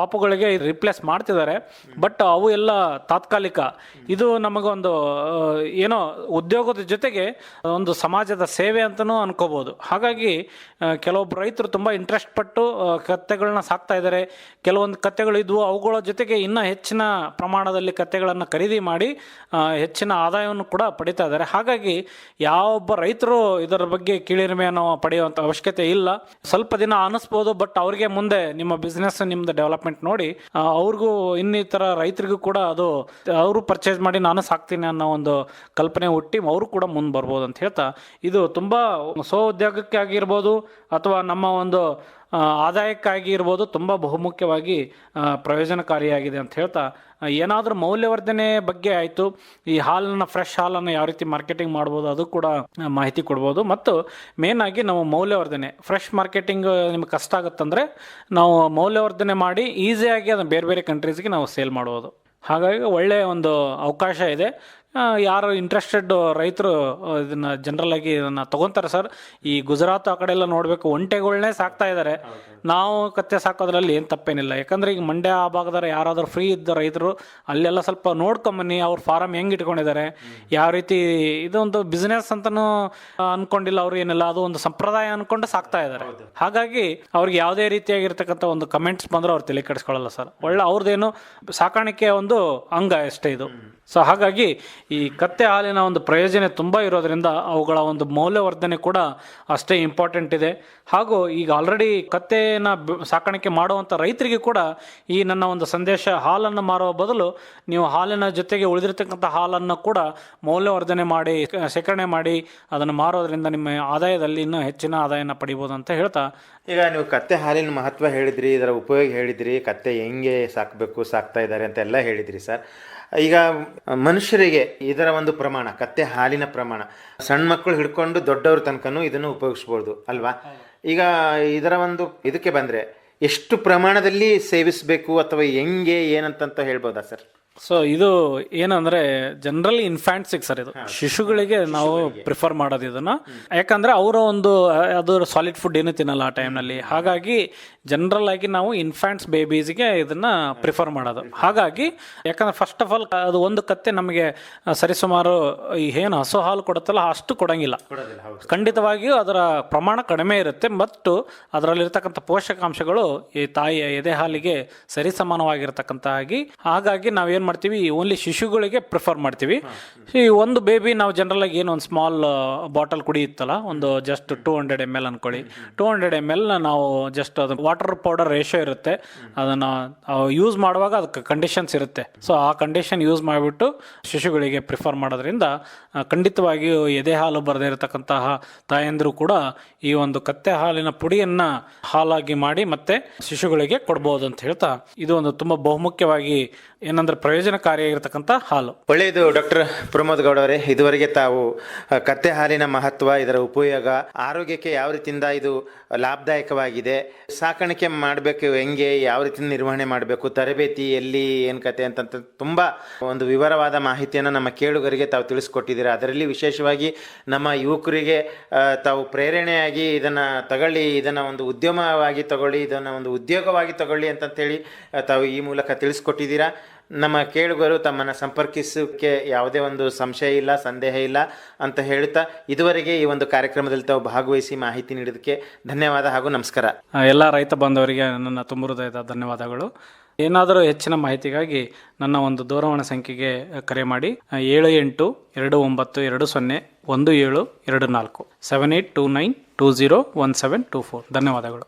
ಪಾಪುಗಳಿಗೆ ರಿಪ್ಲೇಸ್ ಮಾಡ್ತಿದ್ದಾರೆ. ಬಟ್ ಅವು ಎಲ್ಲ ತಾತ್ಕಾಲಿಕ. ಇದು ನಮಗೊಂದು ಏನೋ ಉದ್ಯೋಗದ ಜೊತೆಗೆ ಒಂದು ಸಮಾಜದ ಸೇವೆ ಅಂತಲೂ ಅನ್ಕೋಬೋದು. ಹಾಗಾಗಿ ಕೆಲವೊಬ್ಬರು ರೈತರು ತುಂಬ ಇಂಟ್ರೆಸ್ಟ್ ಪಟ್ಟು ಕತ್ತೆಗಳನ್ನ ಸಾಕ್ತಾ ಇದ್ದಾರೆ. ಕೆಲವೊಂದು ಕತ್ತೆಗಳು ಇದ್ವು, ಅವುಗಳ ಜೊತೆಗೆ ಇನ್ನೂ ಹೆಚ್ಚಿನ ಪ್ರಮಾಣದಲ್ಲಿ ಕತ್ತೆಗಳನ್ನು ಖರೀದಿ ಮಾಡಿ ಹೆಚ್ಚಿನ ಆದಾಯವನ್ನು ಕೂಡ ಪಡಿತಾ ಇದ್ದಾರೆ. ಹಾಗಾಗಿ ಯಾವೊಬ್ಬ ರೈತರು ಇದರ ಬಗ್ಗೆ ಕೀಳಿರಿಮೆಯನ್ನು ಪಡೆಯುವಂಥ ಅವಶ್ಯಕತೆ ಇಲ್ಲ. ಸ್ವಲ್ಪ ದಿನ ಅನಿಸ್ಬೋದು, ಬಟ್ ಅವ್ರಿಗೆ ಮುಂದೆ ನಿಮ್ಮ ಬಿಸ್ನೆಸ್ ನಿಮ್ಮದು ಡೆವಲಪ್ಮೆಂಟ್ ನೋಡಿ ಅವ್ರಿಗೂ ಇನ್ನಿತರ ರೈತರಿಗೂ ಕೂಡ ಅದು ಅವರು ಪರ್ಚೇಸ್ ಮಾಡಿ ನಾನು ಸಾಕ್ತೀನಿ ಅನ್ನೋ ಒಂದು ಕಲ್ಪನೆ ಹುಟ್ಟಿ ಅವರು ಕೂಡ ಮುಂದೆ ಬರ್ಬೋದು ಅಂತ ಹೇಳ್ತಾ, ಇದು ತುಂಬ ಉದ್ಯೋಗಕ್ಕೆ ಆಗಿರ್ಬೋದು ಅಥವಾ ನಮ್ಮ ಒಂದು ಆದಾಯಕ್ಕಾಗಿ ಇರ್ಬೋದು, ತುಂಬ ಬಹುಮುಖ್ಯವಾಗಿ ಪ್ರಯೋಜನಕಾರಿಯಾಗಿದೆ ಅಂತ ಹೇಳ್ತಾ, ಏನಾದರೂ ಮೌಲ್ಯವರ್ಧನೆ ಬಗ್ಗೆ ಆಯಿತು, ಈ ಫ್ರೆಶ್ ಹಾಲನ್ನು ಯಾವ ರೀತಿ ಮಾರ್ಕೆಟಿಂಗ್ ಮಾಡ್ಬೋದು ಅದು ಕೂಡ ಮಾಹಿತಿ ಕೊಡ್ಬೋದು. ಮತ್ತು ಮೇನ್ ಆಗಿ ನಾವು ಮೌಲ್ಯವರ್ಧನೆ, ಫ್ರೆಶ್ ಮಾರ್ಕೆಟಿಂಗ್ ನಿಮ್ಗೆ ಕಷ್ಟ ಆಗುತ್ತಂದರೆ ನಾವು ಮೌಲ್ಯವರ್ಧನೆ ಮಾಡಿ ಈಸಿಯಾಗಿ ಅದನ್ನು ಬೇರೆ ಬೇರೆ ಕಂಟ್ರೀಸ್ಗೆ ನಾವು ಸೇಲ್ ಮಾಡ್ಬೋದು. ಹಾಗಾಗಿ ಒಳ್ಳೆಯ ಒಂದು ಅವಕಾಶ ಇದೆ. ಯಾರು ಇಂಟ್ರೆಸ್ಟೆಡ್ ರೈತರು ಇದನ್ನು ಜನರಲಾಗಿ ಇದನ್ನು ತೊಗೊತಾರೆ ಸರ್. ಈ ಗುಜರಾತ್ ಆ ಕಡೆ ಎಲ್ಲ ನೋಡಬೇಕು, ಒಂಟೆಗಳನ್ನೇ ಸಾಕ್ತಾ ಇದ್ದಾರೆ. ನಾವು ಕತ್ತೆ ಸಾಕೋದ್ರಲ್ಲಿ ಏನು ತಪ್ಪೇನಿಲ್ಲ. ಯಾಕಂದರೆ ಈಗ ಮಂಡ್ಯ ಆ ಭಾಗದವ್ರು ಯಾರಾದರೂ ಫ್ರೀ ಇದ್ದ ರೈತರು ಅಲ್ಲೆಲ್ಲ ಸ್ವಲ್ಪ ನೋಡ್ಕೊಂಬನ್ನಿ, ಅವ್ರ ಫಾರಮ್ ಹೆಂಗೆ ಇಟ್ಕೊಂಡಿದ್ದಾರೆ, ಯಾವ ರೀತಿ ಇದೊಂದು ಬಿಸ್ನೆಸ್ ಅಂತಲೂ ಅಂದ್ಕೊಂಡಿಲ್ಲ ಅವರು, ಏನಿಲ್ಲ ಅದು ಒಂದು ಸಂಪ್ರದಾಯ ಅಂದ್ಕೊಂಡು ಸಾಕ್ತಾ ಇದ್ದಾರೆ. ಹಾಗಾಗಿ ಅವ್ರಿಗೆ ಯಾವುದೇ ರೀತಿಯಾಗಿರ್ತಕ್ಕಂಥ ಒಂದು ಕಮೆಂಟ್ಸ್ ಬಂದರೂ ಅವ್ರು ತಲೆ ಕೆಡಿಸ್ಕೊಳ್ಳಲ್ಲ ಸರ್. ಅವ್ರದ್ದೇನು ಸಾಕಾಣಿಕೆಯ ಒಂದು ಅಂಗ ಅಷ್ಟೇ ಇದು. ಸೊ ಹಾಗಾಗಿ ಈ ಕತ್ತೆ ಹಾಲಿನ ಒಂದು ಪ್ರಯೋಜನ ತುಂಬ ಇರೋದ್ರಿಂದ ಅವುಗಳ ಒಂದು ಮೌಲ್ಯವರ್ಧನೆ ಕೂಡ ಅಷ್ಟೇ ಇಂಪಾರ್ಟೆಂಟ್ ಇದೆ. ಹಾಗೂ ಈಗ ಆಲ್ರೆಡಿ ಕತ್ತೆನ ಸಾಕಾಣಿಕೆ ಮಾಡುವಂಥ ರೈತರಿಗೆ ಕೂಡ ಈ ನನ್ನ ಒಂದು ಸಂದೇಶ, ಹಾಲನ್ನು ಮಾರುವ ಬದಲು ನೀವು ಹಾಲಿನ ಜೊತೆಗೆ ಉಳಿದಿರ್ತಕ್ಕಂಥ ಹಾಲನ್ನು ಕೂಡ ಮೌಲ್ಯವರ್ಧನೆ ಮಾಡಿ ಶೇಖರಣೆ ಮಾಡಿ ಅದನ್ನು ಮಾರೋದ್ರಿಂದ ನಿಮ್ಮ ಆದಾಯದಲ್ಲಿ ಇನ್ನೂ ಹೆಚ್ಚಿನ ಆದಾಯನ ಪಡಿಬೋದು ಅಂತ ಹೇಳ್ತಾ, ಈಗ ನೀವು ಕತ್ತೆ ಹಾಲಿನ ಮಹತ್ವ ಹೇಳಿದ್ರಿ, ಇದರ ಉಪಯೋಗ ಹೇಳಿದ್ರಿ, ಕತ್ತೆ ಹೆಂಗೆ ಸಾಕ್ತಾ ಇದ್ದಾರೆ ಅಂತ ಎಲ್ಲ ಹೇಳಿದ್ರಿ ಸರ್. ಈಗ ಮನುಷ್ಯರಿಗೆ ಇದರ ಒಂದು ಪ್ರಮಾಣ, ಕತ್ತೆ ಹಾಲಿನ ಪ್ರಮಾಣ, ಸಣ್ಣ ಮಕ್ಕಳು ಹಿಡ್ಕೊಂಡು ದೊಡ್ಡವ್ರ ತನಕನೂ ಇದನ್ನು ಉಪಯೋಗಿಸ್ಬೋದು ಅಲ್ವಾ? ಈಗ ಇದರ ಒಂದು ಇದಕ್ಕೆ ಬಂದರೆ ಎಷ್ಟು ಪ್ರಮಾಣದಲ್ಲಿ ಸೇವಿಸಬೇಕು ಅಥವಾ ಹೆಂಗೆ ಏನಂತ ಹೇಳ್ಬೋದಾ ಸರ್? ಸೊ ಇದು ಏನಂದ್ರೆ ಜನರಲಿ ಇನ್ಫ್ಯಾಂಟ್ಸಿಗೆ ಸರ್, ಇದು ಶಿಶುಗಳಿಗೆ ನಾವು ಪ್ರಿಫರ್ ಮಾಡೋದು ಇದನ್ನ. ಯಾಕಂದ್ರೆ ಅವರ ಒಂದು ಅದು ಸಾಲಿಡ್ ಫುಡ್ ಏನು ತಿನ್ನಲ್ಲ ಆ ಟೈಮ್ನಲ್ಲಿ. ಹಾಗಾಗಿ ಜನರಲ್ ಆಗಿ ನಾವು ಇನ್ಫ್ಯಾಂಟ್ಸ್ ಬೇಬೀಸ್ಗೆ ಇದನ್ನ ಪ್ರಿಫರ್ ಮಾಡೋದು. ಹಾಗಾಗಿ ಯಾಕಂದ್ರೆ ಫಸ್ಟ್ ಆಫ್ ಆಲ್ ಅದು ಒಂದು ಕತ್ತೆ ನಮಗೆ ಸರಿಸುಮಾರು ಏನು ಹಸು ಹಾಲು ಕೊಡುತ್ತಲ್ಲ ಅಷ್ಟು ಕೊಡಂಗಿಲ್ಲ. ಖಂಡಿತವಾಗಿಯೂ ಅದರ ಪ್ರಮಾಣ ಕಡಿಮೆ ಇರುತ್ತೆ. ಮತ್ತು ಅದರಲ್ಲಿರ್ತಕ್ಕಂಥ ಪೋಷಕಾಂಶಗಳು ಈ ತಾಯಿಯ ಎದೆ ಹಾಲಿಗೆ ಸರಿಸಮಾನವಾಗಿರ್ತಕ್ಕಂಥ ಹಾಗಾಗಿ ನಾವೇನು ಮಾಡ್ತೀವಿ, ಓನ್ಲಿ ಶಿಶುಗಳಿಗೆ ಪ್ರಿಫರ್ ಮಾಡ್ತೀವಿ. ಈ ಒಂದು ಬೇಬಿ ನಾವು ಜನರಲ್ ಆಗಿ ಏನು ಒಂದು ಸ್ಮಾಲ್ ಬಾಟಲ್ ಕುಡಿಯುತ್ತಲ್ಲ, ಒಂದು ಜಸ್ಟ್ 200 ml ಅನ್ಕೊಳ್ಳಿ, 200 ml ನಾವು ಜಸ್ಟ್ ಅದು ವಾಟರ್ ಪೌಡರ್ ರೇಷಿಯೋ ಇರುತ್ತೆ, ಅದನ್ನು ಯೂಸ್ ಮಾಡುವಾಗ ಅದಕ್ಕೆ ಕಂಡೀಷನ್ಸ್ ಇರುತ್ತೆ. ಸೊ ಆ ಕಂಡೀಷನ್ ಯೂಸ್ ಮಾಡಿಬಿಟ್ಟು ಶಿಶುಗಳಿಗೆ ಪ್ರಿಫರ್ ಮಾಡೋದ್ರಿಂದ ಖಂಡಿತವಾಗಿಯೂ ಎದೆ ಹಾಲು ಬರದೇ ಇರತಕ್ಕಂತಹ ತಾಯಂದಿರು ಕೂಡ ಈ ಒಂದು ಕತ್ತೆ ಹಾಲಿನ ಪುಡಿಯನ್ನು ಹಾಲಾಗಿ ಮಾಡಿ ಮತ್ತೆ ಶಿಶುಗಳಿಗೆ ಕೊಡ್ಬೋದು ಅಂತ ಹೇಳ್ತಾ, ಇದು ಒಂದು ತುಂಬ ಬಹುಮುಖ್ಯವಾಗಿ ಏನಂದ್ರೆ ಪ್ರಯೋಜನಕಾರಿಯಾಗಿರ್ತಕ್ಕಂಥ ಹಾಲು. ಒಳ್ಳೆಯದು ಡಾಕ್ಟರ್ ಪ್ರಮೋದ್ ಗೌಡ ಅವರೇ, ಇದುವರೆಗೆ ತಾವು ಕತ್ತೆ ಹಾಲಿನ ಮಹತ್ವ, ಇದರ ಉಪಯೋಗ, ಆರೋಗ್ಯಕ್ಕೆ ಯಾವ ರೀತಿಯಿಂದ ಇದು ಲಾಭದಾಯಕವಾಗಿದೆ, ಸಾಕಾಣಿಕೆ ಮಾಡಬೇಕು ಹೆಂಗೆ, ಯಾವ ರೀತಿ ನಿರ್ವಹಣೆ ಮಾಡಬೇಕು, ತರಬೇತಿ ಎಲ್ಲಿ, ಏನು ಕತೆ ಅಂತ ತುಂಬ ಒಂದು ವಿವರವಾದ ಮಾಹಿತಿಯನ್ನು ನಮ್ಮ ಕೇಳುಗರಿಗೆ ತಾವು ತಿಳಿಸ್ಕೊಟ್ಟಿದ್ದೀರಾ. ಅದರಲ್ಲಿ ವಿಶೇಷವಾಗಿ ನಮ್ಮ ಯುವಕರಿಗೆ ತಾವು ಪ್ರೇರಣೆಯಾಗಿ ಇದನ್ನು ತಗೊಳ್ಳಿ, ಇದನ್ನು ಒಂದು ಉದ್ಯಮವಾಗಿ ತಗೊಳ್ಳಿ, ಇದನ್ನು ಒಂದು ಉದ್ಯೋಗವಾಗಿ ತಗೊಳ್ಳಿ ಅಂತಂತೇಳಿ ತಾವು ಈ ಮೂಲಕ ತಿಳಿಸ್ಕೊಟ್ಟಿದ್ದೀರಾ. ನಮ್ಮ ಕೇಳುಗರು ತಮ್ಮನ್ನು ಸಂಪರ್ಕಿಸೋಕ್ಕೆ ಯಾವುದೇ ಒಂದು ಸಂಶಯ ಇಲ್ಲ, ಸಂದೇಹ ಇಲ್ಲ ಅಂತ ಹೇಳ್ತಾ ಇದುವರೆಗೆ ಈ ಒಂದು ಕಾರ್ಯಕ್ರಮದಲ್ಲಿ ತಾವು ಭಾಗವಹಿಸಿ ಮಾಹಿತಿ ನೀಡೋದಕ್ಕೆ ಧನ್ಯವಾದ ಹಾಗೂ ನಮಸ್ಕಾರ. ಎಲ್ಲ ರೈತ ಬಾಂಧವರಿಗೆ ನನ್ನ ತುಂಬ ಹೃದಯದ ಧನ್ಯವಾದಗಳು. ಏನಾದರೂ ಹೆಚ್ಚಿನ ಮಾಹಿತಿಗಾಗಿ ನನ್ನ ಒಂದು ದೂರವಾಣಿ ಸಂಖ್ಯೆಗೆ ಕರೆ ಮಾಡಿ 7829201724 7829201724. ಧನ್ಯವಾದಗಳು.